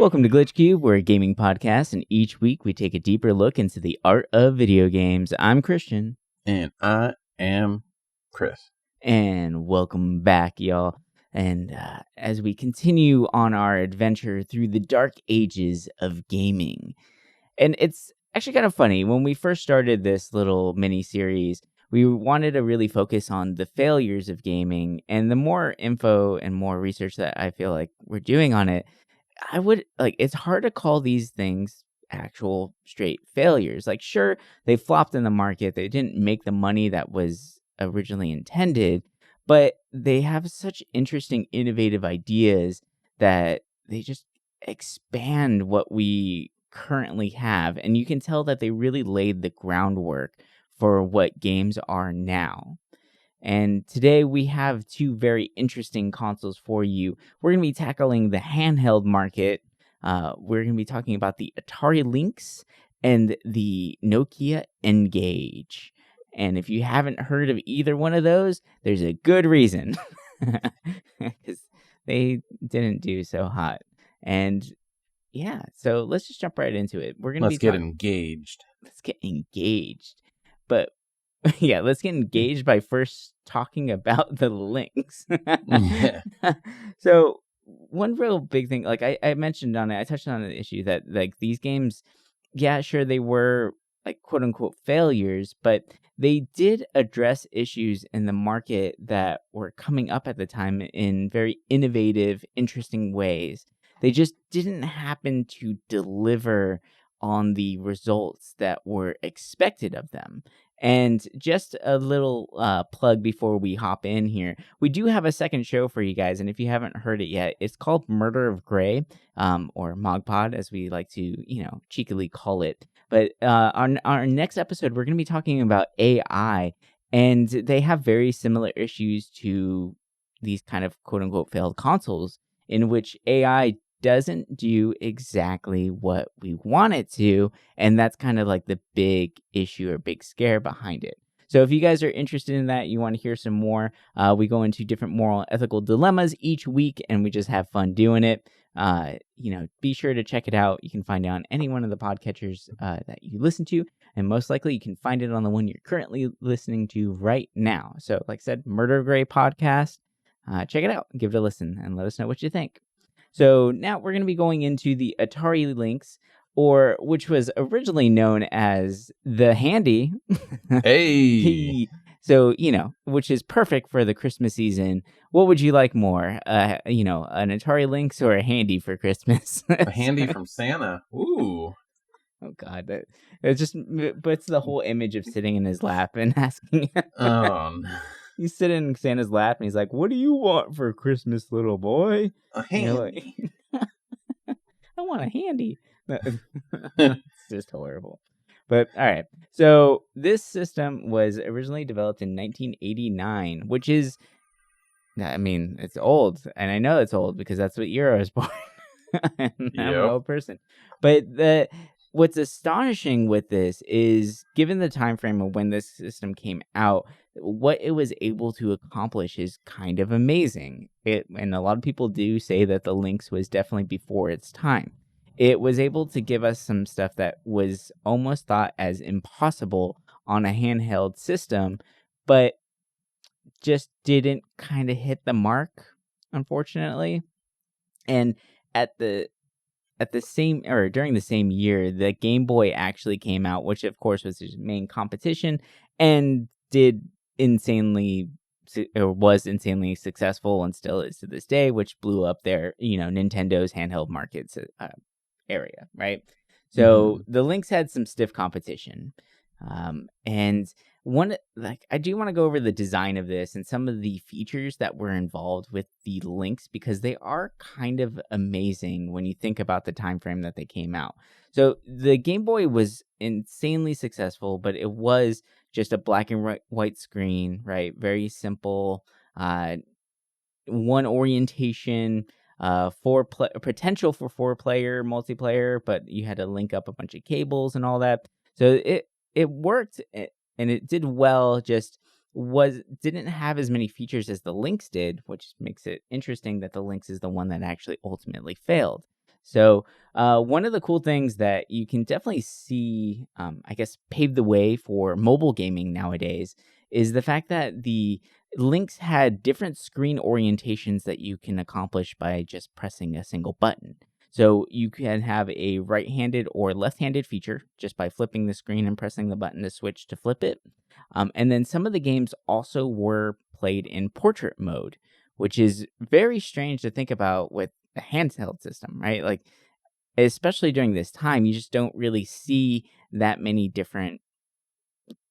Welcome to Glitch Cube. We're a gaming podcast, and each week we take a deeper look into the art of video games. I'm Christian. And I am Chris. And welcome back, y'all. And as we continue on our adventure through the dark ages of gaming. And it's actually kind of funny. When we first started this little mini-series, we wanted to really focus on the failures of gaming. And the more info and more research that I feel like we're doing on it, it's hard to call these things actual straight failures. Like, sure, they flopped in the market. They didn't make the money that was originally intended, but they have such interesting, innovative ideas that they just expand what we currently have. And you can tell that they really laid the groundwork for what games are now. And today we have two very interesting consoles for you. We're going to be tackling the handheld market. We're going to be talking about the Atari Lynx and the Nokia N-Gage. And if you haven't heard of either one of those, there's a good reason. Because they didn't do so hot. And yeah, so let's just jump right into it. Let's get engaged. Let's get engaged. But yeah, let's get engaged by first talking about the Lynx. Yeah. So one real big thing, like I mentioned on it, I touched on the issue that like these games, yeah, sure, they were like quote unquote failures, but they did address issues in the market that were coming up at the time in very innovative, interesting ways. They just didn't happen to deliver on the results that were expected of them. And just a little plug before we hop in here. We do have a second show for you guys, and if you haven't heard it yet, it's called Murder of Grey, or Mogpod, as we like to, cheekily call it. But on our next episode, we're going to be talking about AI, and they have very similar issues to these kind of quote-unquote failed consoles, in which AI doesn't do exactly what we want it to, and that's kind of like the big issue or big scare behind it. So if you guys are interested in that, you want to hear some more, we go into different moral and ethical dilemmas each week, and we just have fun doing it. Be sure to check it out. You can find it on any one of the podcatchers that you listen to, and most likely you can find it on the one you're currently listening to right now. So like I said, Murder Grey Podcast, check it out, give it a listen, and let us know what you think. So now we're going to be going into the Atari Lynx, or which was originally known as the Handy. Hey! So, which is perfect for the Christmas season. What would you like more? An Atari Lynx or a Handy for Christmas? A Handy from Santa. Ooh. Oh, God. It just puts the whole image of sitting in his lap and asking him. Oh, no. He's sitting in Santa's lap, and he's like, "What do you want for Christmas, little boy?" A Handy. I want a Handy. It's just horrible. But, all right. So, this system was originally developed in 1989, which is, it's old. And I know it's old because that's what year I was born. I'm an old person. But what's astonishing with this is, given the time frame of when this system came out, what it was able to accomplish is kind of amazing. And a lot of people do say that the Lynx was definitely before its time. It was able to give us some stuff that was almost thought as impossible on a handheld system, but just didn't kind of hit the mark, unfortunately. And during the same year, the Game Boy actually came out, which of course was his main competition, and was insanely successful, and still is to this day, which blew up their, Nintendo's handheld markets area, right? So the Lynx had some stiff competition, and I do want to go over the design of this and some of the features that were involved with the Lynx, because they are kind of amazing when you think about the time frame that they came out. So the Game Boy was insanely successful, but it was just a black and white screen, right? Very simple, one orientation, potential for 4-player multiplayer, but you had to link up a bunch of cables and all that. So it worked, and it did well, just didn't have as many features as the Lynx did, which makes it interesting that the Lynx is the one that actually ultimately failed. So one of the cool things that you can definitely see, I guess, pave the way for mobile gaming nowadays is the fact that the Lynx had different screen orientations that you can accomplish by just pressing a single button. So you can have a right-handed or left-handed feature just by flipping the screen and pressing the button to switch to flip it. And then some of the games also were played in portrait mode, which is very strange to think about with a handheld system, right? Like, especially during this time, you just don't really see that many different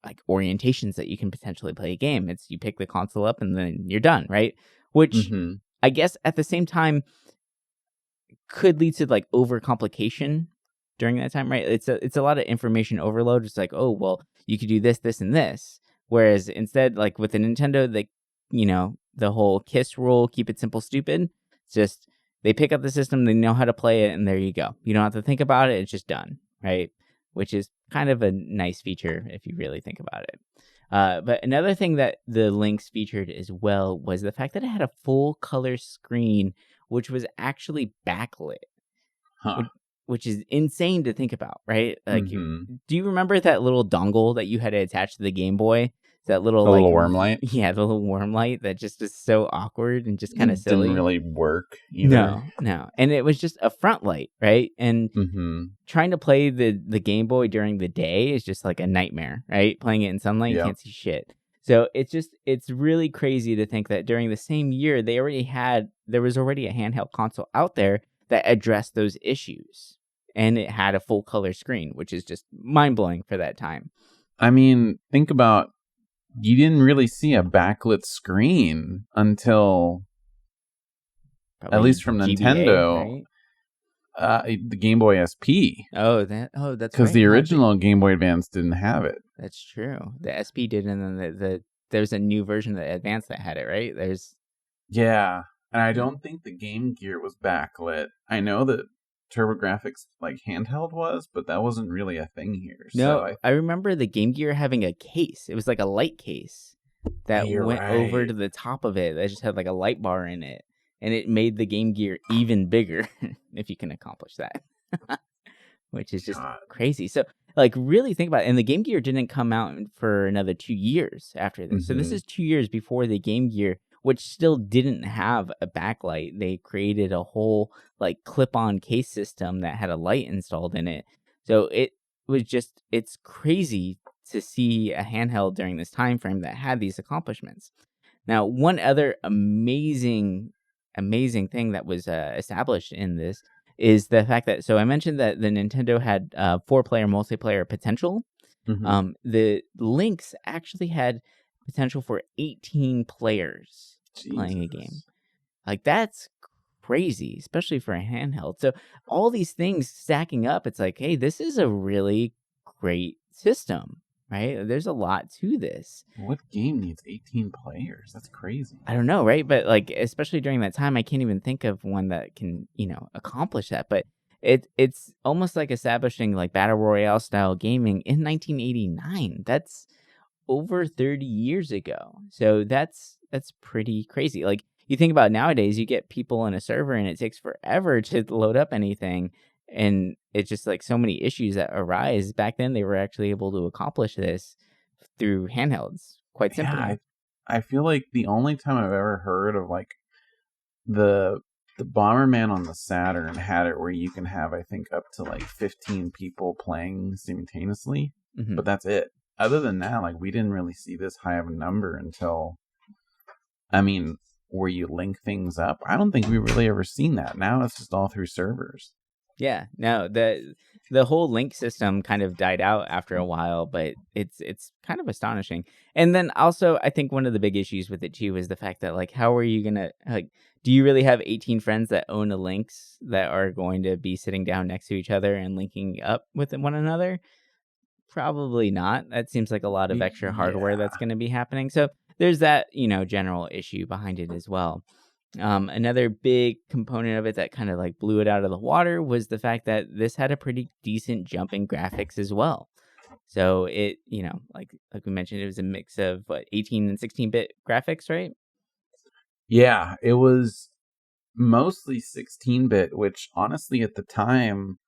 like orientations that you can potentially play a game. It's you pick the console up and then you're done, right? Which Mm-hmm. I guess at the same time could lead to like overcomplication during that time, right? It's a lot of information overload. It's like, oh well, you could do this, this, and this. Whereas instead, like with the Nintendo, they the whole KISS rule, keep it simple, stupid. It's just they pick up the system, they know how to play it, and there you go. You don't have to think about it; it's just done, right? Which is kind of a nice feature if you really think about it. But another thing that the Lynx featured as well was the fact that it had a full color screen, which was actually backlit, Huh. which is insane to think about, right? Like, Mm-hmm. do you remember that little dongle that you had to attach to the Game Boy? That little, The like, little worm light? yeah, the little worm light that just is so awkward and just kind of It didn't silly. really work either. No. And it was just a front light, right? And Mm-hmm. trying to play the Game Boy during the day is just like a nightmare, right? Playing it in sunlight, you Yep. can't see shit. So it's really crazy to think that during the same year there was already a handheld console out there that addressed those issues, and it had a full color screen, which is just mind blowing for that time. I mean, think about, you didn't really see a backlit screen until, Probably at least from GBA, Nintendo, right? the Game Boy SP. That's Because right. the original Game Boy Advance didn't have it. That's true. The SP did, and then there's a new version of the Advance that had it, right? Yeah, and I don't think the Game Gear was backlit. I know that TurboGrafx like handheld was, but that wasn't really a thing here. No, So I remember the Game Gear having a case. It was like a light case that you're went over right. to the top of it. That just had like a light bar in it, and it made the Game Gear even bigger, if you can accomplish that, which is just God. crazy. So, like, really think about it. And the Game Gear didn't come out for another 2 years after this. So this Mm-hmm. is 2 years before the Game Gear, which still didn't have a backlight. They created a whole like clip-on case system that had a light installed in it. So it's crazy to see a handheld during this time frame that had these accomplishments. Now, one other amazing thing that was established in this is the fact that, so I mentioned that the Nintendo had 4-player multiplayer potential. Mm-hmm. The Lynx actually had potential for 18 players playing a game. Jesus. Like, that's crazy, especially for a handheld. So all these things stacking up, it's like, hey, this is a really great system, right? There's a lot to this. What game needs 18 players? That's crazy. I don't know, right? But like, especially during that time, I can't even think of one that can, accomplish that. But it's almost like establishing like battle royale style gaming in 1989. That's over 30 years ago. So that's pretty crazy. Like, you think about nowadays, you get people in a server and it takes forever to load up anything. And it's just like so many issues that arise. Back then, they were actually able to accomplish this through handhelds quite simply. Yeah, I feel like the only time I've ever heard of like the Bomberman on the Saturn had it where you can have, I think, up to like 15 people playing simultaneously, Mhm. but that's it. Other than that, like, we didn't really see this high of a number until, I mean, where you link things up. I don't think we've really ever seen that. Now it's just all through servers. Yeah, no, the whole link system kind of died out after a while, but it's kind of astonishing. And then also, I think one of the big issues with it too is the fact that, like, how are you gonna, like, do you really have 18 friends that own a Lynx that are going to be sitting down next to each other and linking up with one another? Probably not. That seems like a lot of extra hardware that's going to be happening. So there's that, general issue behind it as well. Another big component of it that kind of like blew it out of the water was the fact that this had a pretty decent jump in graphics as well. So it, like we mentioned, it was a mix of 18 and 16-bit graphics, right? Yeah, it was. mostly 16-bit, which honestly at the time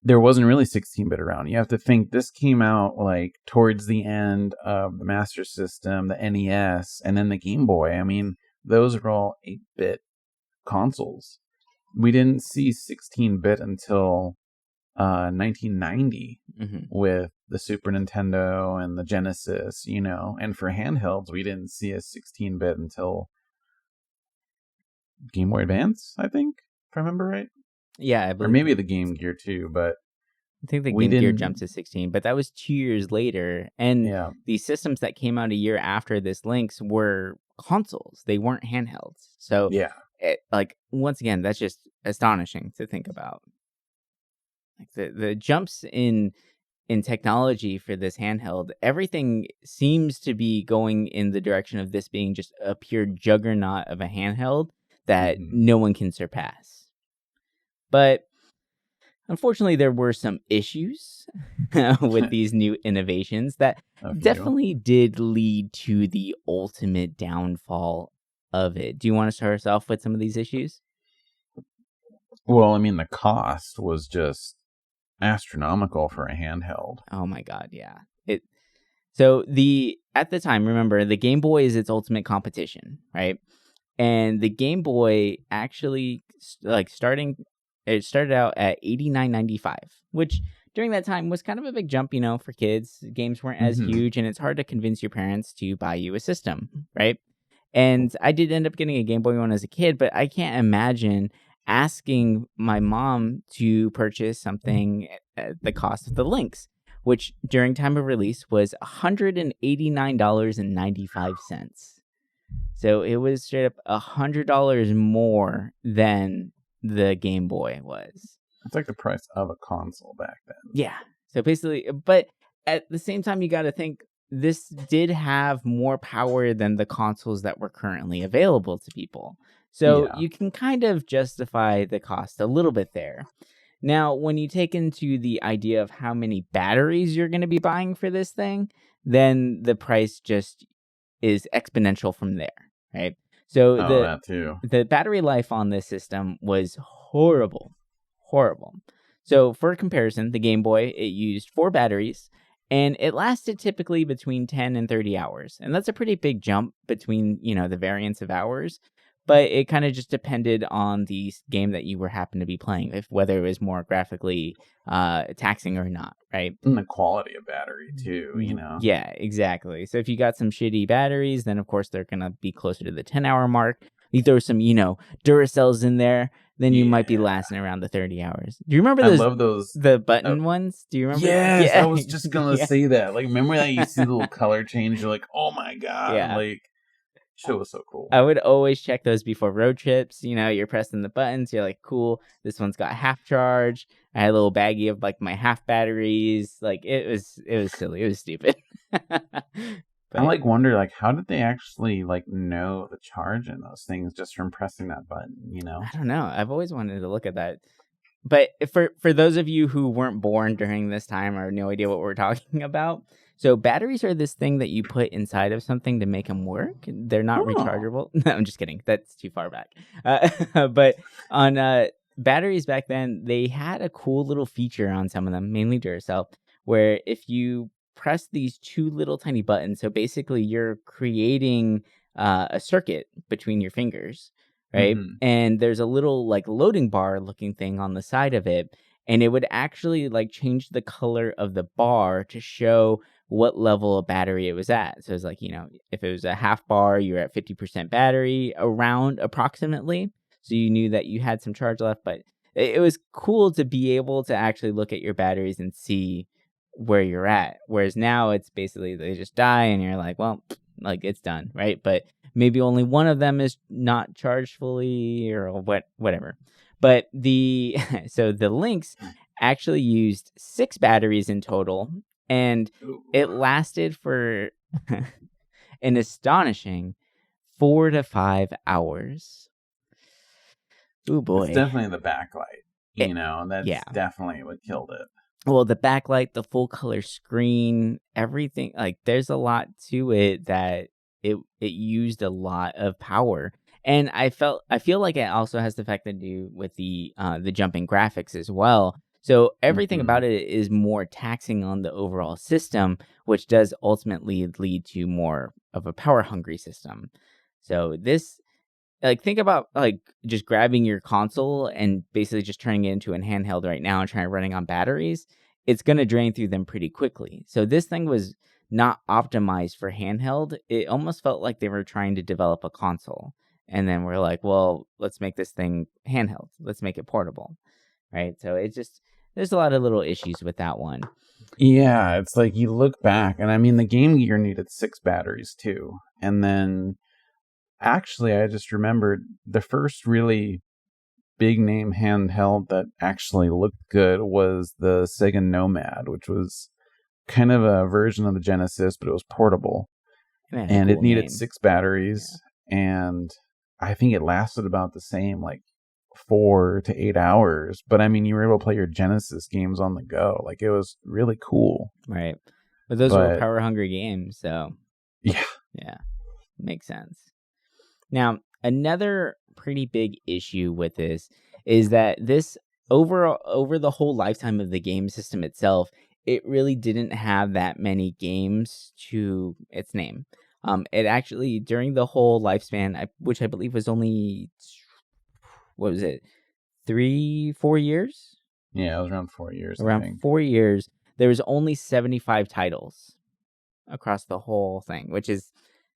there wasn't really 16-bit around. You have to think this came out like towards the end of the Master System, the NES, and then the Game Boy. I mean, those are all 8-bit consoles. We didn't see 16-bit until 1990 with the Super Nintendo and the Genesis, and for handhelds, we didn't see a 16-bit until Game Boy Advance, I think, if I remember right. Yeah, I believe. Or maybe the Game Gear too, but I think the Game Gear jumped to 16, but that was 2 years later. And the systems that came out a year after this Lynx were consoles. They weren't handhelds. So, once again, that's just astonishing to think about. Like the jumps in technology for this handheld, everything seems to be going in the direction of this being just a pure juggernaut of a handheld that no one can surpass. But unfortunately, there were some issues with these new innovations that definitely did lead to the ultimate downfall of it. Do you want to start us off with some of these issues? Well, I mean, the cost was just astronomical for a handheld. Oh my god, yeah. So at the time, remember, the Game Boy is its ultimate competition, right? And the Game Boy actually it started out at $89.95, which during that time was kind of a big jump, for kids. Games weren't as huge, and it's hard to convince your parents to buy you a system, right? And I did end up getting a Game Boy one as a kid, but I can't imagine asking my mom to purchase something at the cost of the Lynx, which during time of release was $189.95. So it was straight up $100 more than the Game Boy was. It's like the price of a console back then. Yeah. So basically, but at the same time, you got to think this did have more power than the consoles that were currently available to people. So you can kind of justify the cost a little bit there. Now, when you take into the idea of how many batteries you're going to be buying for this thing, then the price just is exponential from there, right? So that too. The battery life on this system was horrible. So for comparison, the Game Boy, it used 4 batteries, and it lasted typically between 10 and 30 hours. And that's a pretty big jump between, the variance of hours. But it kind of just depended on the game that you happened to be playing, whether it was more graphically taxing or not, right? And the quality of battery too, Yeah, exactly. So if you got some shitty batteries, then of course they're going to be closer to the 10-hour mark. You throw some, Duracells in there, then you might be lasting around the 30 hours. Do you remember those? I love those. The button ones? Do you remember? Yes, I was just going to say that. Like, remember that you see the little color change? You're like, oh my God. Yeah. Like, shit was so cool. I would always check those before road trips. You're pressing the buttons. You're like, cool, this one's got half charge. I had a little baggie of like my half batteries. Like it was silly. It was stupid. I wonder how did they actually know the charge in those things just from pressing that button, I don't know. I've always wanted to look at that. But for those of you who weren't born during this time or no idea what we're talking about, so batteries are this thing that you put inside of something to make them work. They're not rechargeable. No, I'm just kidding. That's too far back. But on batteries back then, they had a cool little feature on some of them, mainly Duracell, where if you press these 2 little tiny buttons, so basically you're creating a circuit between your fingers, right? And there's a little loading bar looking thing on the side of it, and it would actually change the color of the bar to show what level of battery it was at. So it's if it was a half bar, you're at 50% battery around approximately. So you knew that you had some charge left, but it was cool to be able to actually look at your batteries and see where you're at. Whereas now it's basically they just die and you're like, well, it's done, right? But maybe only one of them is not charged fully or whatever. But the Lynx actually used 6 batteries in total, and it lasted for an astonishing 4 to 5 hours. Oh boy. It's definitely the backlight. That's definitely what killed it. Well, the backlight, the full color screen, everything, there's a lot to it that it used a lot of power. And I feel like it also has the fact to do with the jumping graphics as well. So everything Mm-hmm. about it is more taxing on the overall system, which does ultimately lead to more of a power hungry system. So this, like, think about like just grabbing your console and basically just turning it into a handheld right now and trying running on batteries. It's going to drain through them pretty quickly. So this thing was not optimized for handheld. It almost felt like they were trying to develop a console. And then we're like, well, let's make this thing handheld. Let's make it portable. Right. So it just, there's a lot of little issues with that one. Yeah, it's like you look back, and I mean, the Game Gear needed 6 batteries too. And then, actually, I just remembered the first really big name handheld that actually looked good was the Sega Nomad, which was kind of a version of the Genesis, but it was portable. And it had a And it cool needed name. 6 batteries, and I think it lasted about the same, like 4 to 8 hours. But I mean, you were able to play your Genesis games on the go. Like, it was really cool. Right. But those were But power hungry games. So yeah, yeah, makes sense. Now, another pretty big issue with this is that this over the whole lifetime of the game system itself, it really didn't have that many games to its name. It actually, during the whole lifespan, which I believe was only, what was it, 3-4 years? yeah, it was around 4 years, I Around think. 4 years, there was only 75 titles across the whole thing, which is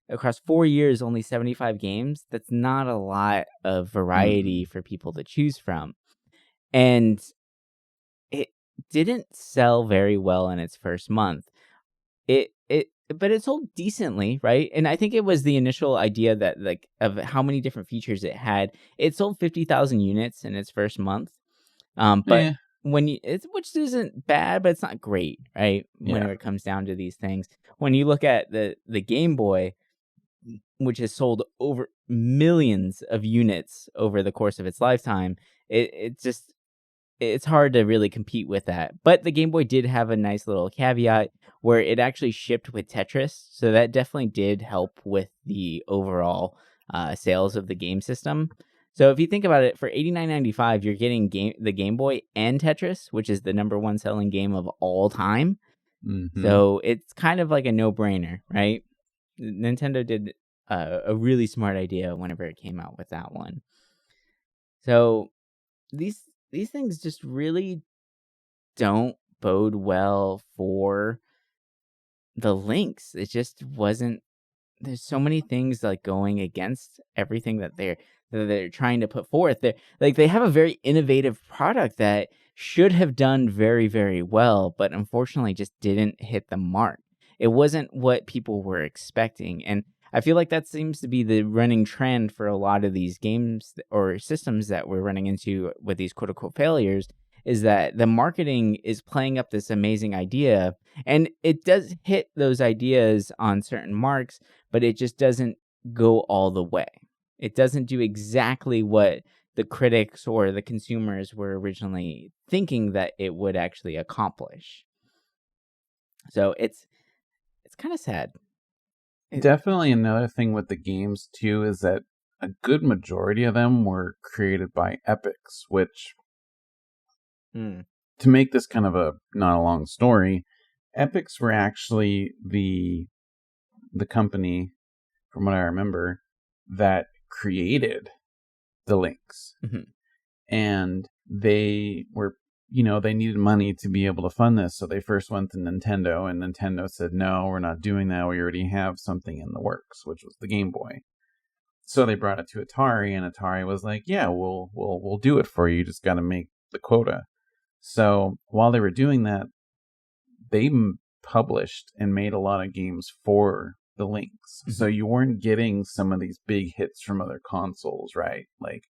across 4 years, only 75 games. That's not a lot of variety for people to choose from. And it didn't sell very well in its first month. But it sold decently, right? And I think it was the initial idea that, like, of how many different features it had. It sold 50,000 units in its first month. But Yeah, when which isn't bad, but it's not great, right? yeah. Whenever it comes down to these things, when you look at the Game Boy, which has sold over millions of units over the course of its lifetime, it just, it's hard to really compete with that. But the Game Boy did have a nice little caveat where it actually shipped with Tetris, so that definitely did help with the overall sales of the game system. So if you think about it, for $89.95, you're getting the Game Boy and Tetris, which is the number one selling game of all time. Mm-hmm. So it's kind of like a no-brainer, right? Nintendo did a really smart idea whenever it came out with that one. So these things just really don't bode well for the Lynx. It just wasn't. There's so many things like going against everything that they're trying to put forth. They have a very innovative product that should have done very, very well, but unfortunately just didn't hit the mark. It wasn't what people were expecting, and I feel like that seems to be the running trend for a lot of these games or systems that we're running into with these quote unquote failures. Is that the marketing is playing up this amazing idea, and it does hit those ideas on certain marks, but it just doesn't go all the way. It doesn't do exactly what the critics or the consumers were originally thinking that it would actually accomplish. So it's kind of sad. Definitely another thing with the games too is that a good majority of them were created by Epics, which, to make this kind of a not a long story, Epics were actually the company, from what I remember, that created the Lynx. Mm-hmm. And they were, they needed money to be able to fund this. So they first went to Nintendo, and Nintendo said, no, we're not doing that. We already have something in the works, which was the Game Boy. So they brought it to Atari, and Atari was like, yeah, we'll do it for you. You just got to make the quota. So while they were doing that, they published and made a lot of games for the Lynx. Mm-hmm. So you weren't getting some of these big hits from other consoles, right? Like,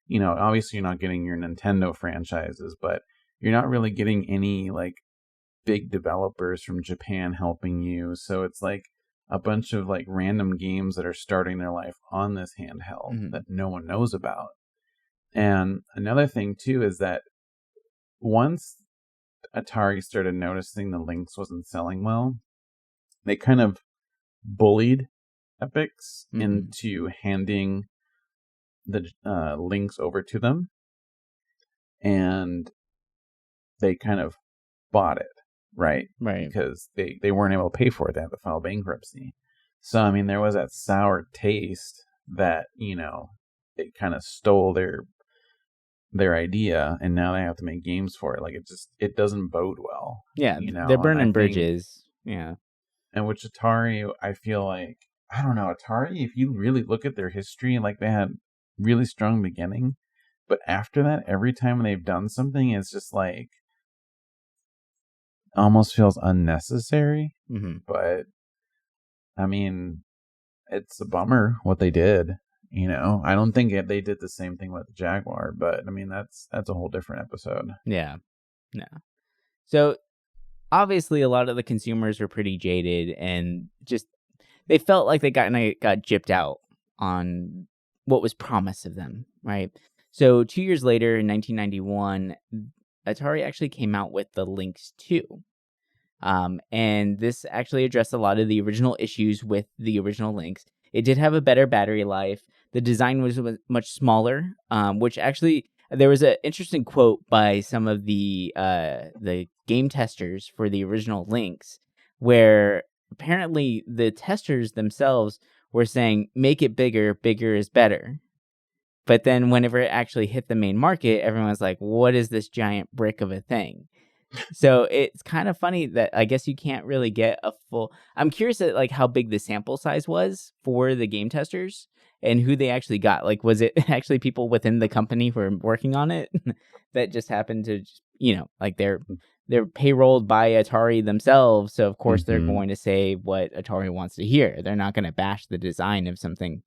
obviously you're not getting your Nintendo franchises, but you're not really getting any like big developers from Japan helping you. So it's like a bunch of like random games that are starting their life on this handheld that no one knows about. And another thing too is that once Atari started noticing the Lynx wasn't selling well, they kind of bullied Epics into handing Lynx over to them, and they kind of bought it, right? Right. Because they weren't able to pay for it. They had to file bankruptcy. So, I mean, there was that sour taste that, they kind of stole their idea, and now they have to make games for it. Like, it doesn't bode well. Yeah, they're And I burning think, bridges. Yeah. and which Atari, I feel like, I don't know, Atari, if you really look at their history, like, they had really strong beginning, but after that, every time they've done something, it's just like almost feels unnecessary. Mm-hmm. But I mean, it's a bummer what they did. I don't think they did the same thing with the Jaguar, but I mean, that's a whole different episode. Yeah. No. So obviously, a lot of the consumers were pretty jaded, and just they felt like they got gypped out on what was promised of them, right? So 2 years later, in 1991, Atari actually came out with the Lynx 2. And this actually addressed a lot of the original issues with the original Lynx. It did have a better battery life. The design was much smaller, which actually there was an interesting quote by some of the game testers for the original Lynx, where apparently the testers themselves were saying, make it bigger, bigger is better. But then whenever it actually hit the main market, everyone's like, what is this giant brick of a thing? So it's kind of funny that I guess you can't really get a full... I'm curious at like how big the sample size was for the game testers and who they actually got. Like, was it actually people within the company who were working on it that just happened to, like they're payrolled by Atari themselves. So of course they're going to say what Atari wants to hear. They're not going to bash the design of something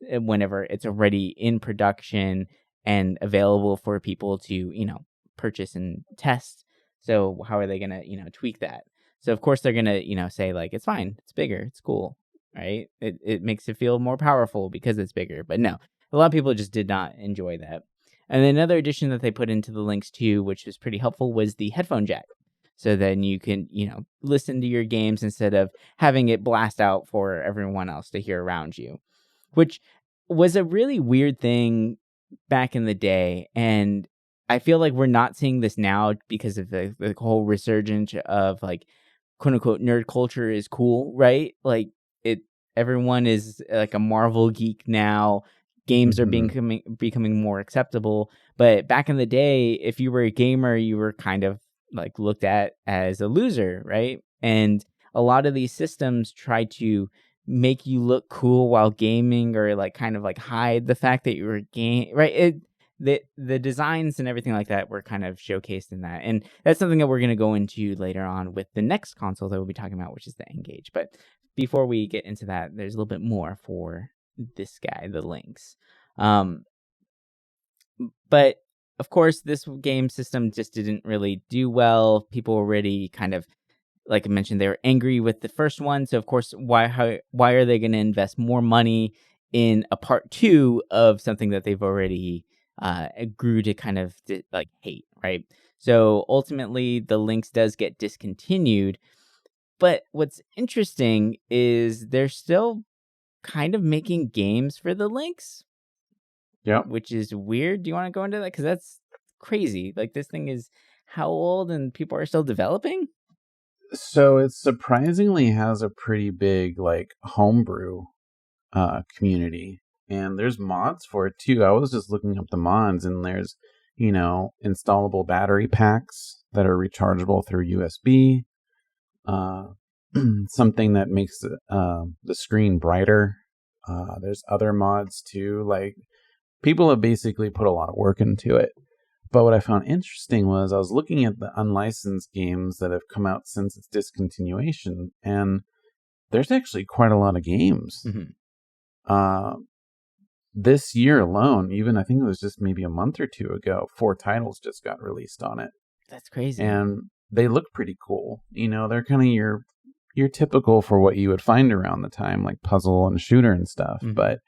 whenever it's already in production and available for people to, purchase and test. So how are they going to, tweak that? So of course they're going to, say like, it's fine, it's bigger, it's cool, right? It makes it feel more powerful because it's bigger. But no, a lot of people just did not enjoy that. And another addition that they put into the Lynx 2, which was pretty helpful, was the headphone jack. So then you can, listen to your games instead of having it blast out for everyone else to hear around you, which was a really weird thing back in the day. And I feel like we're not seeing this now because of the whole resurgence of like, quote unquote, nerd culture is cool, right? Like everyone is like a Marvel geek now. Games are becoming more acceptable. But back in the day, if you were a gamer, you were kind of like looked at as a loser, right? And a lot of these systems try to make you look cool while gaming, or like kind of like hide the fact that you were right? The designs and everything like that were kind of showcased in that. And that's something that we're going to go into later on with the next console that we'll be talking about, which is the N-Gage. But before we get into that, there's a little bit more for this guy, the Lynx. But of course, this game system just didn't really do well. People were already kind of, like I mentioned, they were angry with the first one. So of course, why are they going to invest more money in a part 2 of something that they've already grew to kind of like hate, right? So ultimately, the Lynx does get discontinued. But what's interesting is they're still kind of making games for the Lynx. Yeah. Which is weird. Do you want to go into that? Because that's crazy. Like, this thing is how old and people are still developing? So it surprisingly has a pretty big like homebrew community, and there's mods for it too. I was just looking up the mods, and there's installable battery packs that are rechargeable through USB, something that makes the screen brighter. There's other mods too. Like, people have basically put a lot of work into it. But what I found interesting was I was looking at the unlicensed games that have come out since its discontinuation, and there's actually quite a lot of games. This year alone, even I think it was just maybe a month or 2 ago, 4 titles just got released on it. That's crazy. And they look pretty cool. They're kind of your typical for what you would find around the time, like puzzle and shooter and stuff. But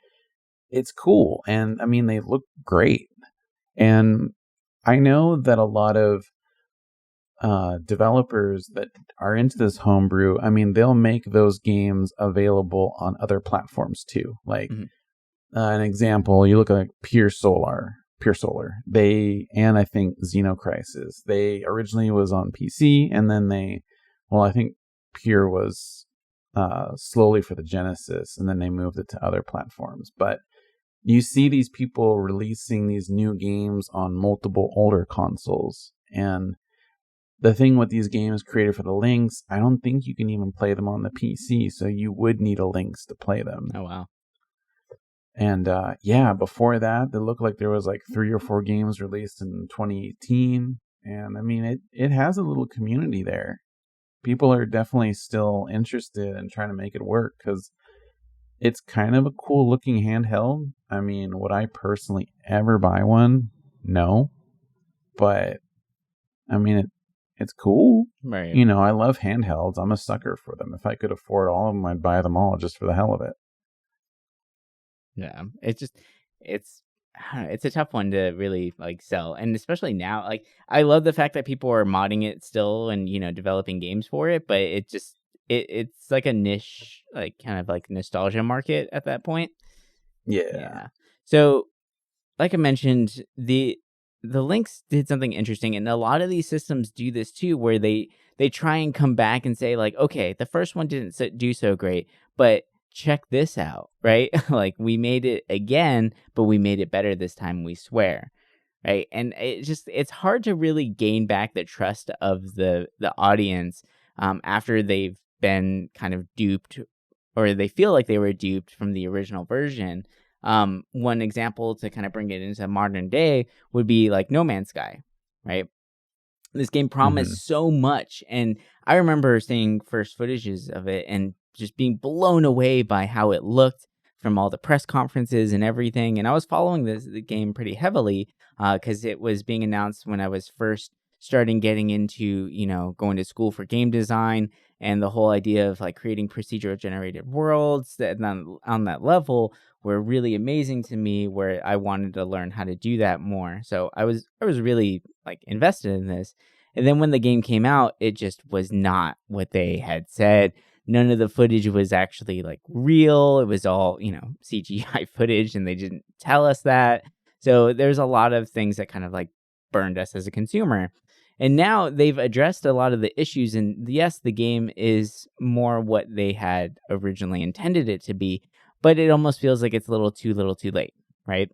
it's cool. And I mean, they look great. And I know that a lot of developers that are into this homebrew, I mean, they'll make those games available on other platforms too. Like, an example, you look at like Pure Solar. And I think Xenocrisis. They originally was on PC, and then I think Pure was slowly for the Genesis, and then they moved it to other platforms. But you see these people releasing these new games on multiple older consoles, and the thing with these games created for the Lynx, I don't think you can even play them on the PC, so you would need a Lynx to play them. Oh, wow. And before that, it looked like there was like 3 or 4 games released in 2018. And I mean, it has a little community there. People are definitely still interested in trying to make it work because it's kind of a cool looking handheld. I mean, would I personally ever buy one? No. But I mean, it's cool. Right. You know, I love handhelds. I'm a sucker for them. If I could afford all of them, I'd buy them all just for the hell of it. Yeah, it's it's a tough one to really like sell, and especially now. Like, I love the fact that people are modding it still, and developing games for it. But it's like a niche, like kind of like nostalgia market at that point. Yeah. So, like I mentioned, the Lynx did something interesting, and a lot of these systems do this too, where they try and come back and say like, okay, the first one didn't do so great, but check this out, right? Like, we made it again, but we made it better this time, we swear, right? And it's hard to really gain back the trust of the audience after they've been kind of duped, or they feel like they were duped from the original version. One example to kind of bring it into modern day would be like No Man's Sky, right? This game promised so much, and I remember seeing first footages of it and just being blown away by how it looked from all the press conferences and everything. And I was following the game pretty heavily because it was being announced when I was first starting getting into, going to school for game design, and the whole idea of like creating procedural generated worlds that on that level were really amazing to me, where I wanted to learn how to do that more. So I was really like invested in this. And then when the game came out, it just was not what they had said. None of the footage was actually like real. It was all, CGI footage, and they didn't tell us that. So there's a lot of things that kind of like burned us as a consumer. And now they've addressed a lot of the issues, and yes, the game is more what they had originally intended it to be, but it almost feels like it's a little too late, right?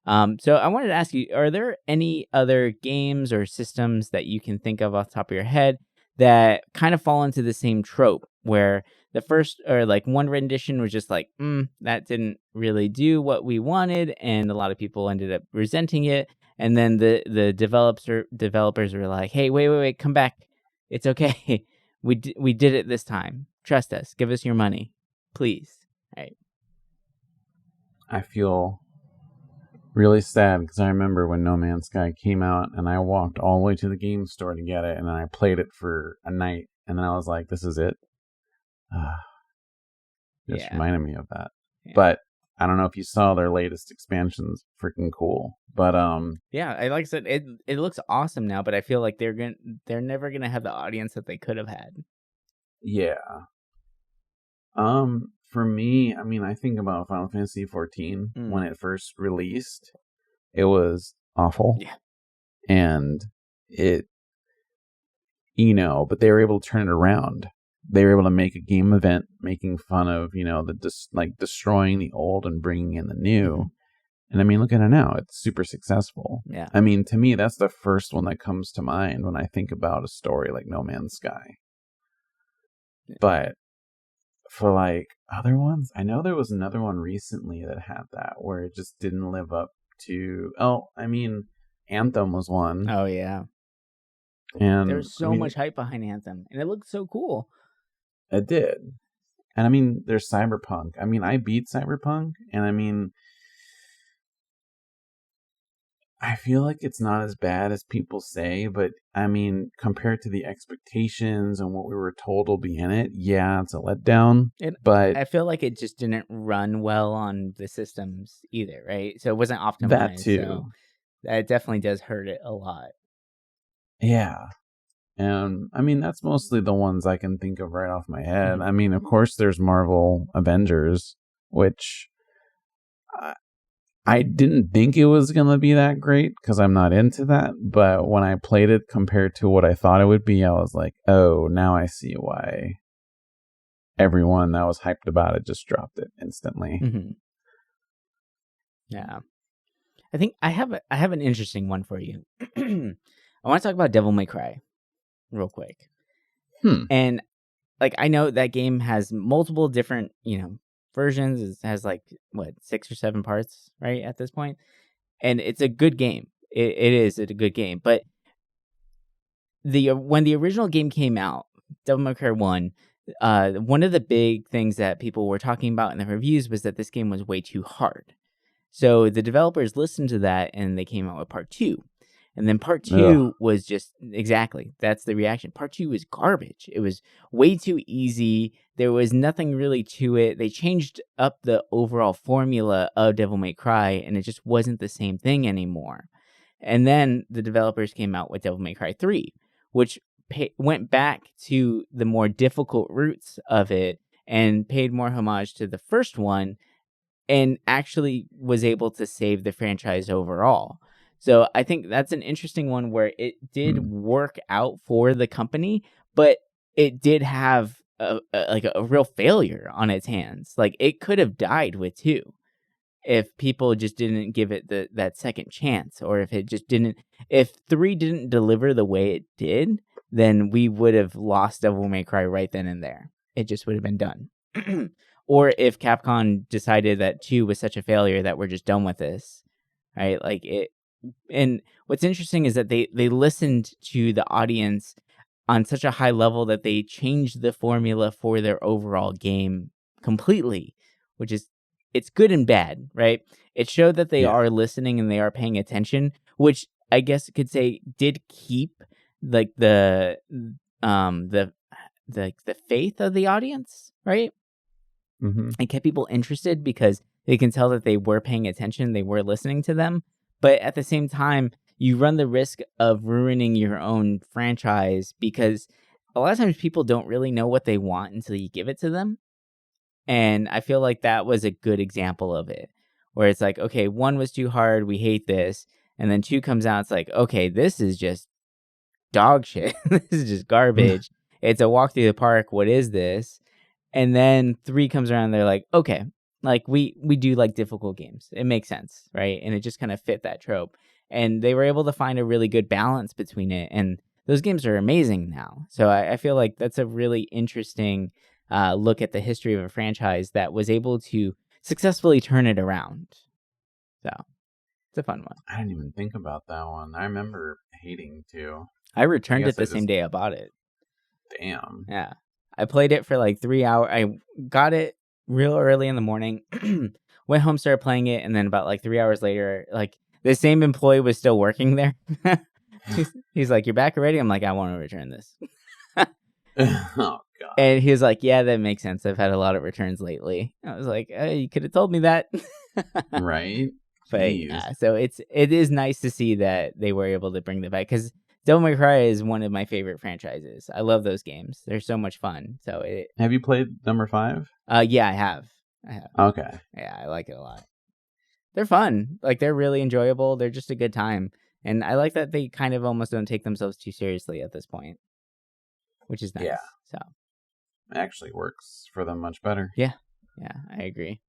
So I wanted to ask you, are there any other games or systems that you can think of off the top of your head that kind of fall into the same trope, where the first or like one rendition was just like, that didn't really do what we wanted, and a lot of people ended up resenting it, and then the developers were like, hey, wait, come back, it's okay, we did it this time, trust us, give us your money, please. Right. I feel really sad because I remember when No Man's Sky came out, and I walked all the way to the game store to get it, and I played it for a night, and then I was like, this is it. Just reminded me of that. Yeah. But I don't know if you saw their latest expansions. Freaking cool. But yeah, like I said, it looks awesome now, but I feel like they're never gonna have the audience that they could have had. Yeah. For me, I mean, I think about Final Fantasy 14 when it first released. It was awful. Yeah. And it, but they were able to turn it around. They were able to make a game event making fun of, destroying the old and bringing in the new. And I mean, look at it now. It's super successful. Yeah. I mean, to me, that's the first one that comes to mind when I think about a story like No Man's Sky. Yeah. But for like other ones, I know there was another one recently that had that, where it just didn't live up to, Anthem was one. Oh, yeah. And there's so much hype behind Anthem, and it looked so cool. It did. And I mean, there's Cyberpunk. I mean, I beat Cyberpunk, and I mean, I feel like it's not as bad as people say, but I mean, compared to the expectations and what we were told will be in it, yeah, it's a letdown. But I feel like it just didn't run well on the systems either, right? So it wasn't optimized. That too. So that definitely does hurt it a lot. Yeah. And I mean, that's mostly the ones I can think of right off my head. I mean, of course, there's Marvel Avengers, which I didn't think it was going to be that great because I'm not into that. But when I played it compared to what I thought it would be, I was like, oh, now I see why everyone that was hyped about it just dropped it instantly. Mm-hmm. Yeah. I think I have an interesting one for you. I want to talk about Devil May Cry real quick. And like, I know that game has multiple different, versions. It has like 6 or 7 parts, right, at this point. And it's a good game. It's a good game. But when the original game came out, Devil May Cry 1, one of the big things that people were talking about in the reviews was that this game was way too hard. So the developers listened to that and they came out with part 2. And then part 2 was just, exactly, that's the reaction. Part 2 was garbage. It was way too easy. There was nothing really to it. They changed up the overall formula of Devil May Cry, and it just wasn't the same thing anymore. And then the developers came out with Devil May Cry 3, which went back to the more difficult roots of it and paid more homage to the first one and actually was able to save the franchise overall. So I think that's an interesting one where it did work out for the company, but it did have a real failure on its hands. Like, it could have died with 2 if people just didn't give it that second chance, or if 3 didn't deliver the way it did, then we would have lost Devil May Cry right then and there. It just would have been done. Or if Capcom decided that 2 was such a failure that we're just done with this, right? Like it. And what's interesting is that they listened to the audience on such a high level that they changed the formula for their overall game completely, which is, it's good and bad, right? It showed that they are listening and they are paying attention, which I guess you could say did keep like the faith of the audience, right? Mm-hmm. It kept people interested because they can tell that they were paying attention, they were listening to them. But at the same time, you run the risk of ruining your own franchise because a lot of times people don't really know what they want until you give it to them. And I feel like that was a good example of it, where it's like, okay, 1 was too hard, we hate this. And then 2 comes out, it's like, okay, this is just dog shit. This is just garbage. It's a walk through the park. What is this? And then 3 comes around, they're like, okay, like we do like difficult games. It makes sense, right? And it just kind of fit that trope. And they were able to find a really good balance between it. And those games are amazing now. So I feel like that's a really interesting look at the history of a franchise that was able to successfully turn it around. So it's a fun one. I didn't even think about that one. I remember hating 2. I returned it the same day I bought it. Damn. Yeah. I played it for like 3 hours. I got it real early in the morning, went home, started playing it, and then about like 3 hours later, like the same employee was still working there. He's like, "You're back already?" I'm like, "I want to return this." Oh god. And he was like, "Yeah, that makes sense. I've had a lot of returns lately." I was like, "You could have told me that." Right. But yeah, so it is nice to see that they were able to bring that back, because Devil May Cry is one of my favorite franchises. I love those games. They're so much fun. So have you played number 5? Yeah, I have. Okay. Yeah, I like it a lot. They're fun. Like, they're really enjoyable. They're just a good time. And I like that they kind of almost don't take themselves too seriously at this point, which is nice. Yeah. So it actually works for them much better. Yeah, I agree.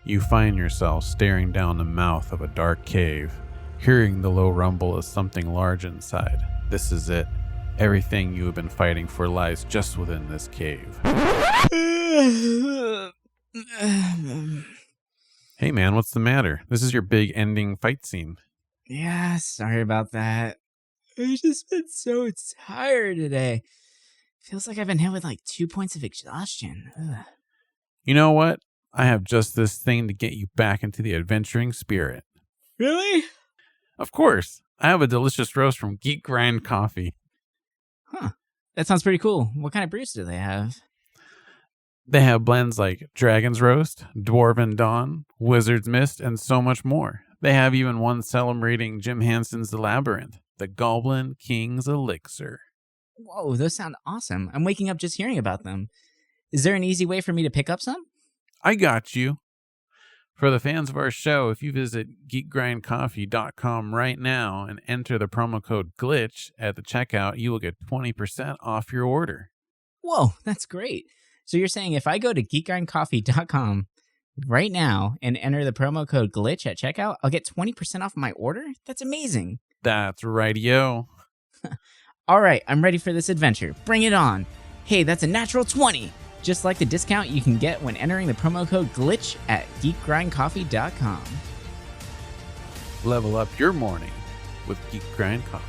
You find yourself staring down the mouth of a dark cave, hearing the low rumble of something large inside. This is it. Everything you have been fighting for lies just within this cave. Hey man, what's the matter? This is your big ending fight scene. Yeah, sorry about that. I've just been so tired today. Feels like I've been hit with like 2 points of exhaustion. Ugh. You know what? I have just this thing to get you back into the adventuring spirit. Really? Of course. I have a delicious roast from Geek Grind Coffee. Huh. That sounds pretty cool. What kind of brews do they have? They have blends like Dragon's Roast, Dwarven Dawn, Wizard's Mist, and so much more. They have even one celebrating Jim Henson's The Labyrinth, the Goblin King's Elixir. Whoa, those sound awesome. I'm waking up just hearing about them. Is there an easy way for me to pick up some? I got you. For the fans of our show, if you visit geekgrindcoffee.com right now and enter the promo code GLITCH at the checkout, you will get 20% off your order. Whoa, that's great. So you're saying if I go to geekgrindcoffee.com right now and enter the promo code GLITCH at checkout, I'll get 20% off my order? That's amazing. That's right-yo. All right, I'm ready for this adventure. Bring it on. Hey, that's a natural 20. Just like the discount you can get when entering the promo code GLITCH at geekgrindcoffee.com. Level up your morning with Geek Grind Coffee.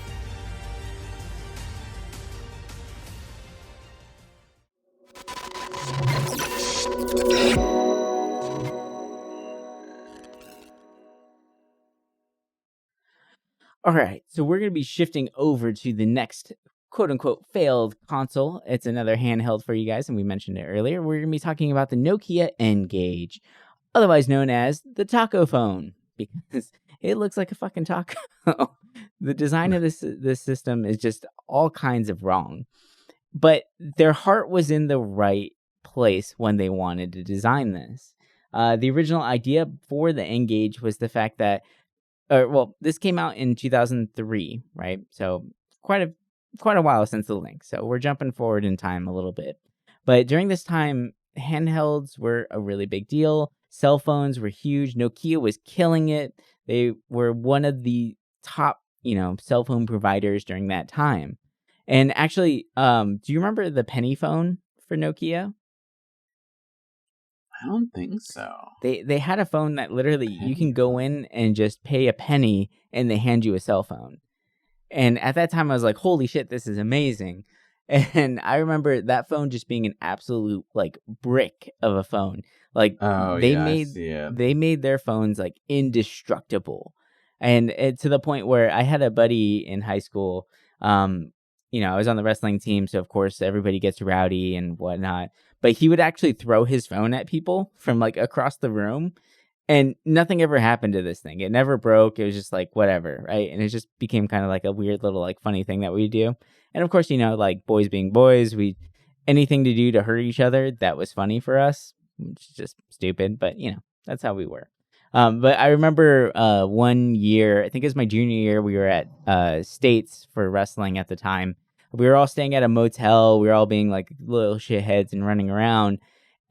All right, so we're going to be shifting over to the next quote-unquote failed console. It's another handheld for you guys, and we mentioned it earlier. We're going to be talking about the Nokia N-Gage, otherwise known as the taco phone, because it looks like a fucking taco. The design of this system is just all kinds of wrong. But their heart was in the right place when they wanted to design this. The original idea for the N-Gage was the fact that this came out in 2003, right? So quite a while since the Lynx. So we're jumping forward in time a little bit. But during this time, handhelds were a really big deal. Cell phones were huge. Nokia was killing it. They were one of the top, cell phone providers during that time. And actually, do you remember the penny phone for Nokia? I don't think so. They had a phone that literally you can go in and just pay a penny and they hand you a cell phone. And at that time I was like, holy shit, this is amazing. And I remember that phone just being an absolute brick of a phone. They made their phones indestructible. And to the point where I had a buddy in high school, I was on the wrestling team, so of course everybody gets rowdy and whatnot. But he would actually throw his phone at people from across the room, and nothing ever happened to this thing. It never broke. It was just whatever, right? And it just became kind of a weird little funny thing that we do. And of course, boys being boys, anything to do to hurt each other, that was funny for us, which is just stupid. But that's how we were. But I remember one year, I think it was my junior year, we were at States for wrestling at the time. We were all staying at a motel. We were all being little shitheads and running around.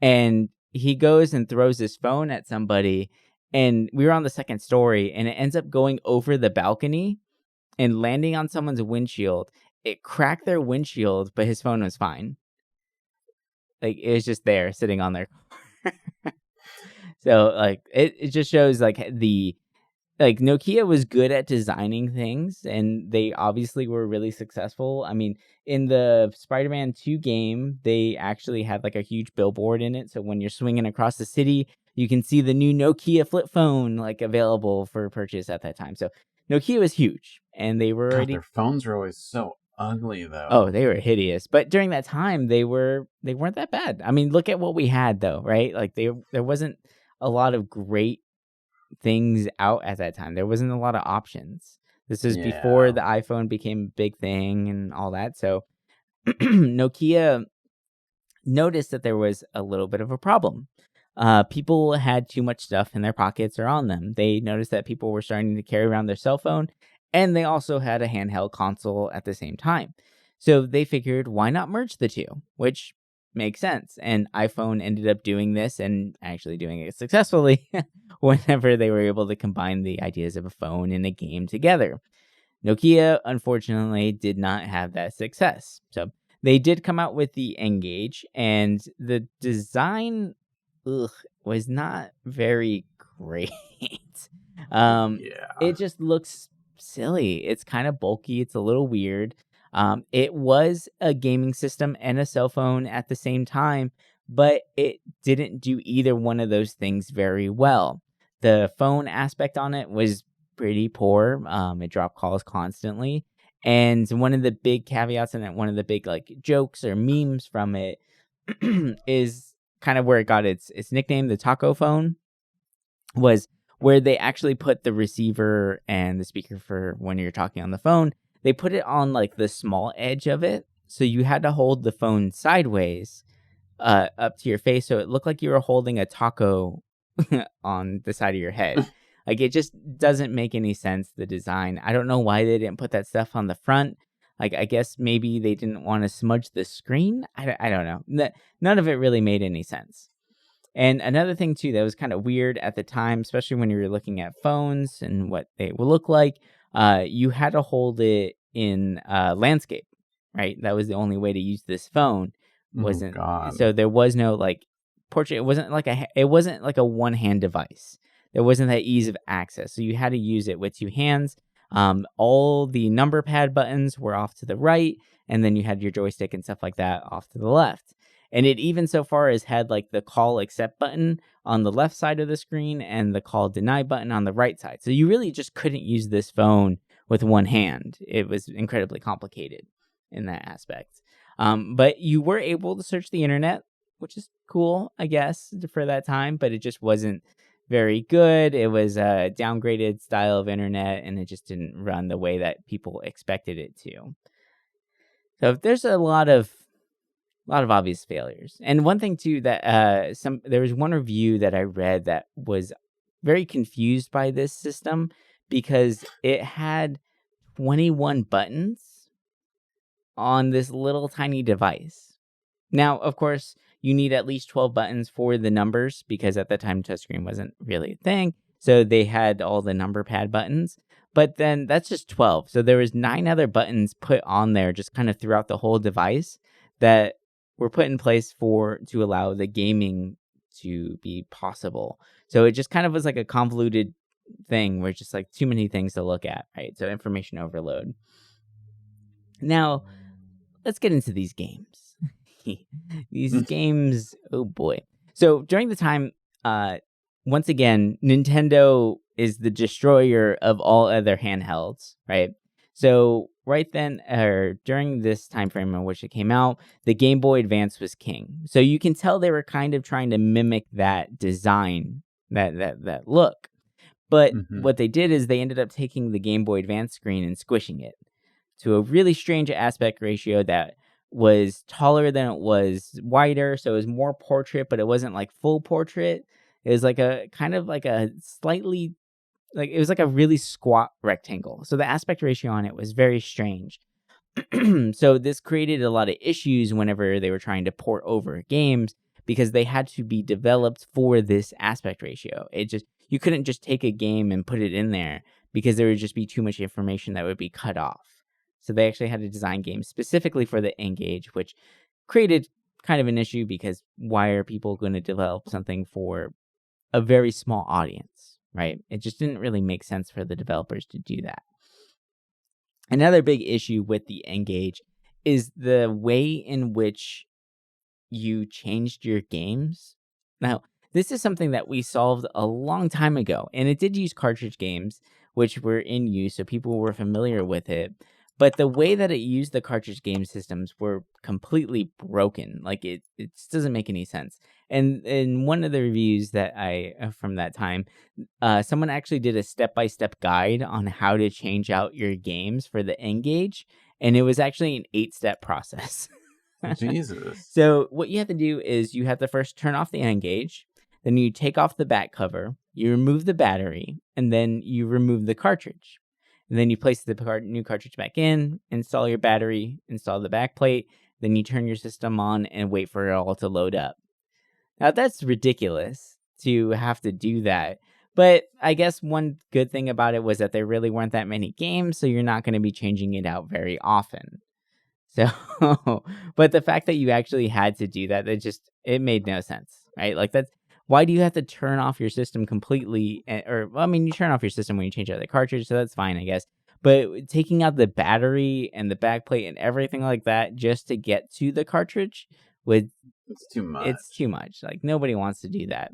And he goes and throws his phone at somebody. And we were on the second story. And it ends up going over the balcony and landing on someone's windshield. It cracked their windshield, but his phone was fine. It was just there sitting on their car. So it just shows Nokia was good at designing things, and they obviously were really successful. I mean, in the Spider-Man 2 game, they actually had a huge billboard in it. So when you're swinging across the city, you can see the new Nokia flip phone available for purchase at that time. So Nokia was huge, and they were already... Their phones were always so ugly, though. Oh, they were hideous. But during that time, they weren't that bad. I mean, look at what we had, though, right? There wasn't a lot of great things out at that time. There wasn't a lot of options. This is before the iPhone became a big thing and all that. So Nokia noticed that there was a little bit of a problem. People had too much stuff in their pockets or on them. They noticed that people were starting to carry around their cell phone, and they also had a handheld console at the same time. So they figured, why not merge the two? Which makes sense. And iPhone ended up doing this and actually doing it successfully whenever they were able to combine the ideas of a phone and a game together. Nokia, unfortunately, did not have that success. So they did come out with the N-Gage, and the design was not very great. It just looks silly. It's kind of bulky. It's a little weird. It was a gaming system and a cell phone at the same time, but it didn't do either one of those things very well. The phone aspect on it was pretty poor. It dropped calls constantly. And one of the big caveats and one of the big jokes or memes from it is kind of where it got its nickname, the taco phone, was where they actually put the receiver and the speaker for when you're talking on the phone. They put it on the small edge of it, So you had to hold the phone sideways up to your face, so it looked like you were holding a taco on the side of your head. Like, it just doesn't make any sense, the design. I don't know why they didn't put that stuff on the front. Like, I guess maybe they didn't want to smudge the screen. I don't know. None of it really made any sense. And another thing, too, that was kind of weird at the time, especially when you were looking at phones and what they will look like, you had to hold it in landscape, right? That was the only way to use this phone. Wasn't so there was no like portrait. It wasn't like a one-hand device. There wasn't that ease of access. So you had to use it with two hands. All the number pad buttons were off to the right, and then you had your joystick and stuff like that off to the left. And it even so far as had like the call accept button on the left side of the screen and the call deny button on the right side. So you really just couldn't use this phone with one hand. It was incredibly complicated in that aspect. But you were able to search the internet, which is cool, I guess, for that time, but it just wasn't very good. It was a downgraded style of internet, and it just didn't run the way that people expected it to. So there's a lot of obvious failures. And one thing too that there was one review that I read that was very confused by this system because it had 21 buttons on this little tiny device. Now, of course, you need at least 12 buttons for the numbers because at the time touchscreen wasn't really a thing. So they had all the number pad buttons, but then that's just 12. So there was 9 other buttons put on there just kind of throughout the whole device that were put in place to allow the gaming to be possible. So it just kind of was like a convoluted thing where it's just like too many things to look at, right? So information overload. Now, let's get into these games. These games, oh boy. So during the time, once again, Nintendo is the destroyer of all other handhelds, right? So right then, or during this time frame in which it came out, the Game Boy Advance was king. So you can tell they were kind of trying to mimic that design, that look. But what they did is they ended up taking the Game Boy Advance screen and squishing it to a really strange aspect ratio that was taller than it was wider. So it was more portrait, but it wasn't like full portrait. It was like a kind of like a slightly, like it was like a really squat rectangle. So the aspect ratio on it was very strange. So this created a lot of issues whenever they were trying to port over games because they had to be developed for this aspect ratio. You couldn't just take a game and put it in there because there would just be too much information that would be cut off. So they actually had to design games specifically for the N-Gage, which created kind of an issue because why are people going to develop something for a very small audience, right? It just didn't really make sense for the developers to do that. Another big issue with the N-Gage is the way in which you changed your games. Now, this is something that we solved a long time ago, and it did use cartridge games, which were in use, so people were familiar with it. But the way that it used the cartridge game systems were completely broken. Like, it just doesn't make any sense. And in one of the reviews that from that time, someone actually did a step-by-step guide on how to change out your games for the N-Gage, and it was actually an 8-step process. Jesus. So what you have to do is you have to first turn off the N-Gage, then you take off the back cover, you remove the battery, and then you remove the cartridge. And then you place the new cartridge back in, install your battery, install the back plate, then you turn your system on and wait for it all to load up. Now, that's ridiculous to have to do that. But I guess one good thing about it was that there really weren't that many games, so you're not going to be changing it out very often. So, but the fact that you actually had to do that, it made no sense, right? Like, why do you have to turn off your system completely? You turn off your system when you change out the cartridge, so that's fine, I guess. But taking out the battery and the backplate and everything like that just to get to the cartridge, it's too much. It's too much. Like, nobody wants to do that.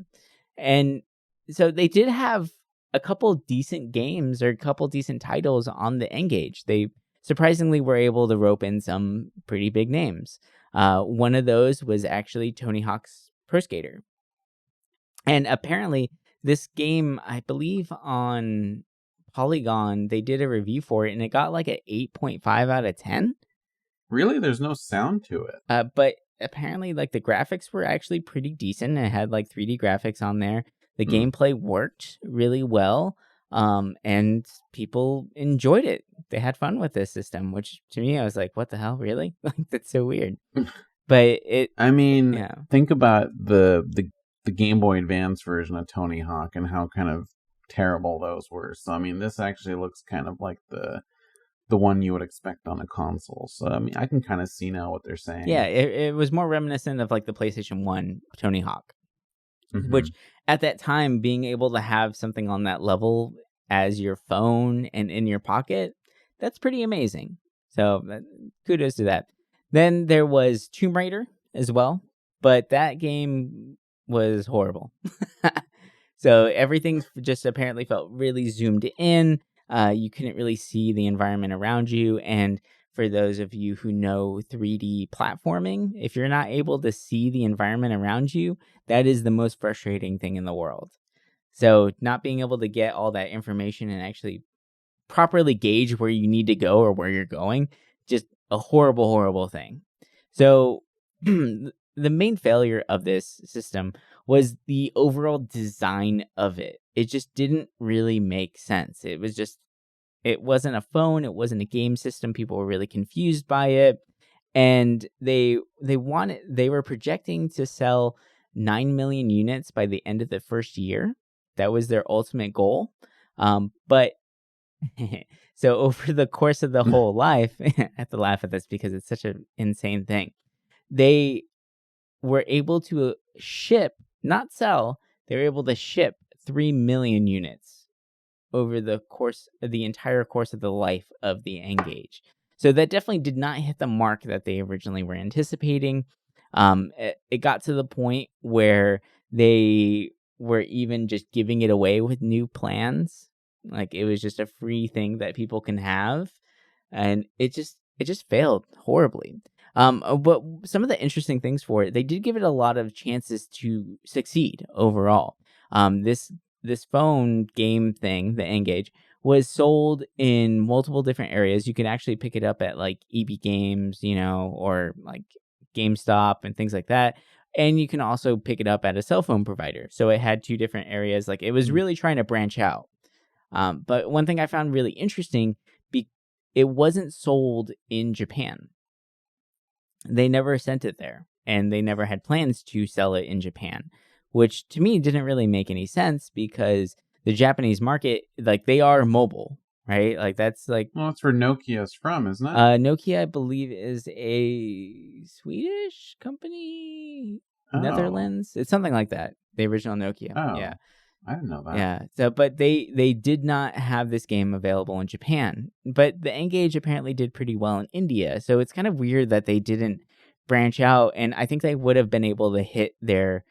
And so they did have a couple decent games or a couple decent titles on the N-Gage. They surprisingly were able to rope in some pretty big names. One of those was actually Tony Hawk's Pro Skater. And apparently, this game, I believe on Polygon, they did a review for it, and it got like an 8.5 out of 10. Really? There's no sound to it. But apparently, like, the graphics were actually pretty decent. It had like 3D graphics on there. The gameplay worked really well. And people enjoyed it. They had fun with this system, which to me, I was like, what the hell? Really? Like, that's so weird. But I mean, yeah. think about the Game Boy Advance version of Tony Hawk and how kind of terrible those were. So, I mean, this actually looks kind of like the one you would expect on a console. So, I mean, I can kind of see now what they're saying. Yeah, it was more reminiscent of like the PlayStation 1 Tony Hawk, which at that time, being able to have something on that level as your phone and in your pocket, that's pretty amazing. So kudos to that. Then there was Tomb Raider as well, but that game was horrible. So everything just apparently felt really zoomed in. You couldn't really see the environment around you. And for those of you who know 3D platforming, if you're not able to see the environment around you, that is the most frustrating thing in the world. So not being able to get all that information and actually properly gauge where you need to go or where you're going, just a horrible, horrible thing. So the main failure of this system was the overall design of it. It just didn't really make sense. It wasn't a phone. It wasn't a game system. People were really confused by it. And they were projecting to sell 9 million units by the end of the first year. That was their ultimate goal. But so over the course of the whole life, I have to laugh at this because it's such an insane thing. They were able to ship, not sell, they were able to ship 3 million units over the entire course of the life of the N-Gage. So that definitely did not hit the mark that they originally were anticipating. It got to the point where they were even just giving it away with new plans. Like, it was just a free thing that people can have. And it just failed horribly. But some of the interesting things for it, they did give it a lot of chances to succeed overall. This phone game thing, the N-Gage, was sold in multiple different areas. You can actually pick it up at like EB Games, or like GameStop and things like that. And you can also pick it up at a cell phone provider. So it had 2 different areas. Like, it was really trying to branch out. But one thing I found really interesting, it wasn't sold in Japan. They never sent it there, and they never had plans to sell it in Japan, which to me didn't really make any sense because the Japanese market, like, they are mobile, right? Like, that's like... Well, that's where Nokia's from, isn't it? Nokia, I believe, is a Swedish company, Netherlands. It's something like that. The original Nokia. Oh. Yeah. I didn't know that. Yeah. So, but they did not have this game available in Japan. But the N-Gage apparently did pretty well in India. So it's kind of weird that they didn't branch out. And I think they would have been able to hit their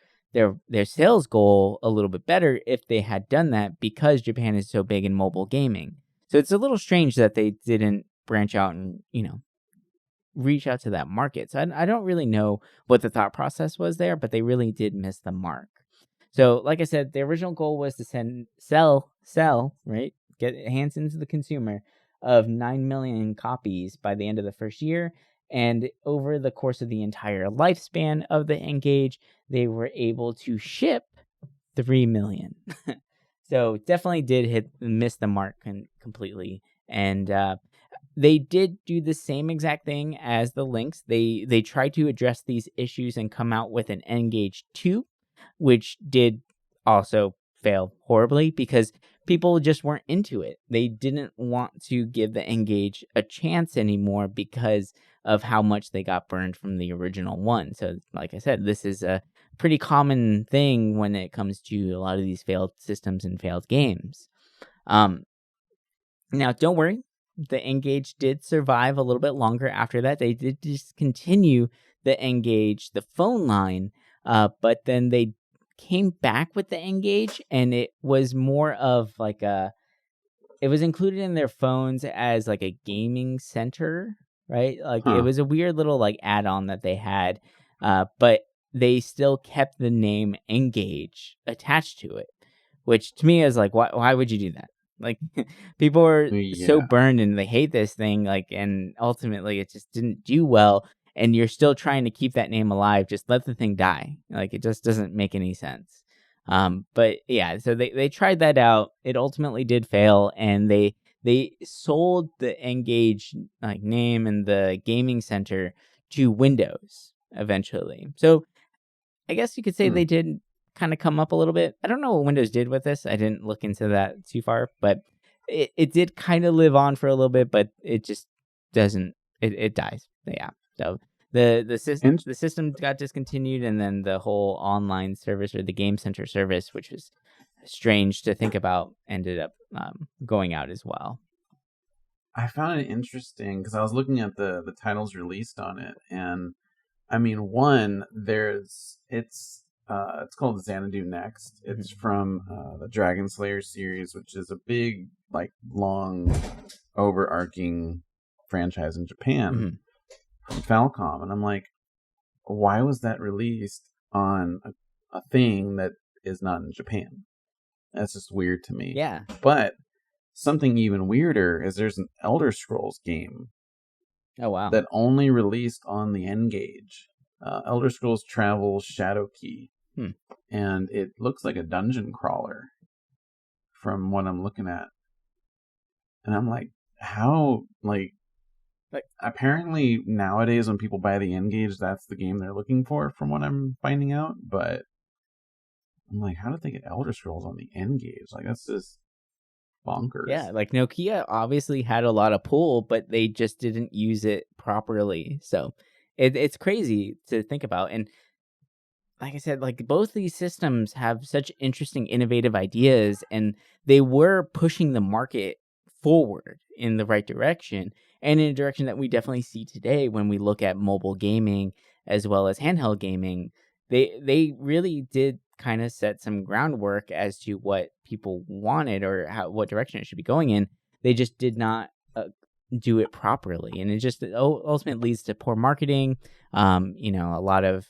sales goal a little bit better if they had done that, because Japan is so big in mobile gaming. So it's a little strange that they didn't branch out and, reach out to that market. So I don't really know what the thought process was there, but they really did miss the mark. So, like I said, the original goal was to sell, right? Get hands into the consumer of 9 million copies by the end of the first year. And over the course of the entire lifespan of the N-Gage, they were able to ship 3 million. So definitely did miss the mark completely. And they did do the same exact thing as the Lynx. They tried to address these issues and come out with an N-Gage 2, which did also fail horribly because people just weren't into it. They didn't want to give the N-Gage a chance anymore because of how much they got burned from the original one. So, like I said, this is a pretty common thing when it comes to a lot of these failed systems and failed games. Now, don't worry. The N-Gage did survive a little bit longer after that. They did discontinue the N-Gage, the phone line, but then they came back with the N-Gage, and it was more of like it was included in their phones as like a gaming center, right? Like It was a weird little like add-on that they had, but they still kept the name N-Gage attached to it, which to me is like, why would you do that? Like people are so Yeah. burned and they hate this thing, like, and ultimately it just didn't do well. And you're still trying to keep that name alive. Just let the thing die. Like, it just doesn't make any sense. But yeah, so they tried that out. It ultimately did fail, and they sold the N-Gage like name and the gaming center to Windows eventually. So I guess you could say they did kind of come up a little bit. I don't know what Windows did with this. I didn't look into that too far, but it did kind of live on for a little bit, but it just doesn't. It dies. Yeah. So the system got discontinued, and then the whole online service or the Game Center service, which was strange to think about, ended up going out as well. I found it interesting because I was looking at the titles released on it, and I mean, one, it's called Xanadu Next. It's from the Dragon Slayer series, which is a big, like, long, overarching franchise in Japan from Falcom. And I'm like, why was that released on a thing that is not in Japan? That's just weird to me. Yeah. But something even weirder is there's an Elder Scrolls game. Oh, wow. That only released on the N-Gage. Elder Scrolls Travel Shadow Key. And it looks like a dungeon crawler from what I'm looking at. And I'm like, how, like apparently nowadays when people buy the N-Gage, that's the game they're looking for from what I'm finding out. But I'm like, how did they get Elder Scrolls on the N-Gage? Like, that's just bonkers. Yeah, like Nokia obviously had a lot of pull, but they just didn't use it properly. So it's crazy to think about. And like I said, like both these systems have such interesting, innovative ideas, and they were pushing the market forward in the right direction, and in a direction that we definitely see today when we look at mobile gaming as well as handheld gaming. They really did kind of set some groundwork as to what people wanted or what direction it should be going in. They just did not do it properly, and it just ultimately leads to poor marketing. A lot of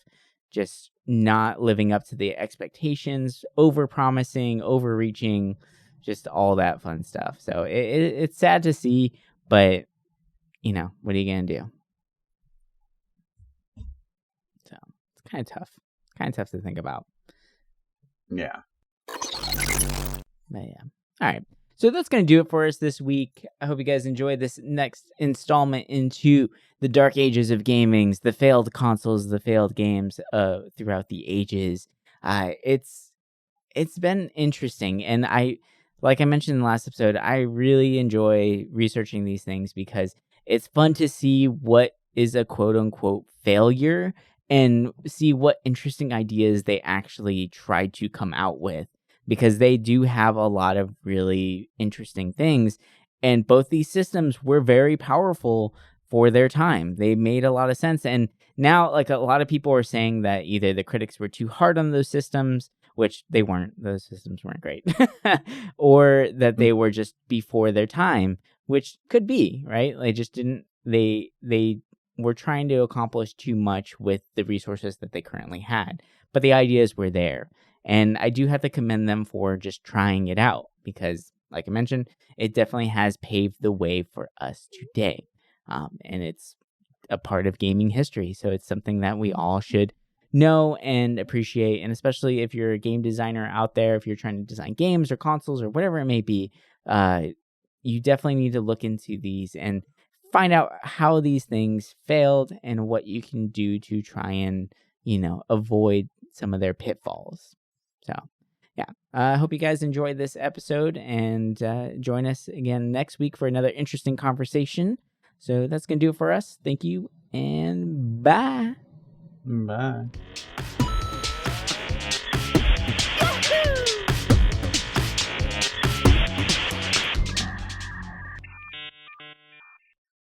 just not living up to the expectations, over promising, overreaching, just all that fun stuff. So it's sad to see, but what are you gonna do? So it's kind of tough to think about. Yeah. But yeah. All right. So that's going to do it for us this week. I hope you guys enjoyed this next installment into the dark ages of gaming, the failed consoles, the failed games throughout the ages. It's been interesting, and like I mentioned in the last episode, I really enjoy researching these things because it's fun to see what is a quote-unquote failure and see what interesting ideas they actually tried to come out with, because they do have a lot of really interesting things. And both these systems were very powerful for their time. They made a lot of sense. And now, like, a lot of people are saying that either the critics were too hard on those systems, which they weren't. Those systems weren't great. Or that they were just before their time, which could be, right? They just didn't, they were trying to accomplish too much with the resources that they currently had. But the ideas were there. And I do have to commend them for just trying it out because, like I mentioned, it definitely has paved the way for us today. And it's a part of gaming history. So it's something that we all should know and appreciate. And especially if you're a game designer out there, if you're trying to design games or consoles or whatever it may be, you definitely need to look into these and find out how these things failed and what you can do to try and, avoid some of their pitfalls. So, yeah, I hope you guys enjoyed this episode and join us again next week for another interesting conversation. So that's going to do it for us. Thank you and bye. Bye.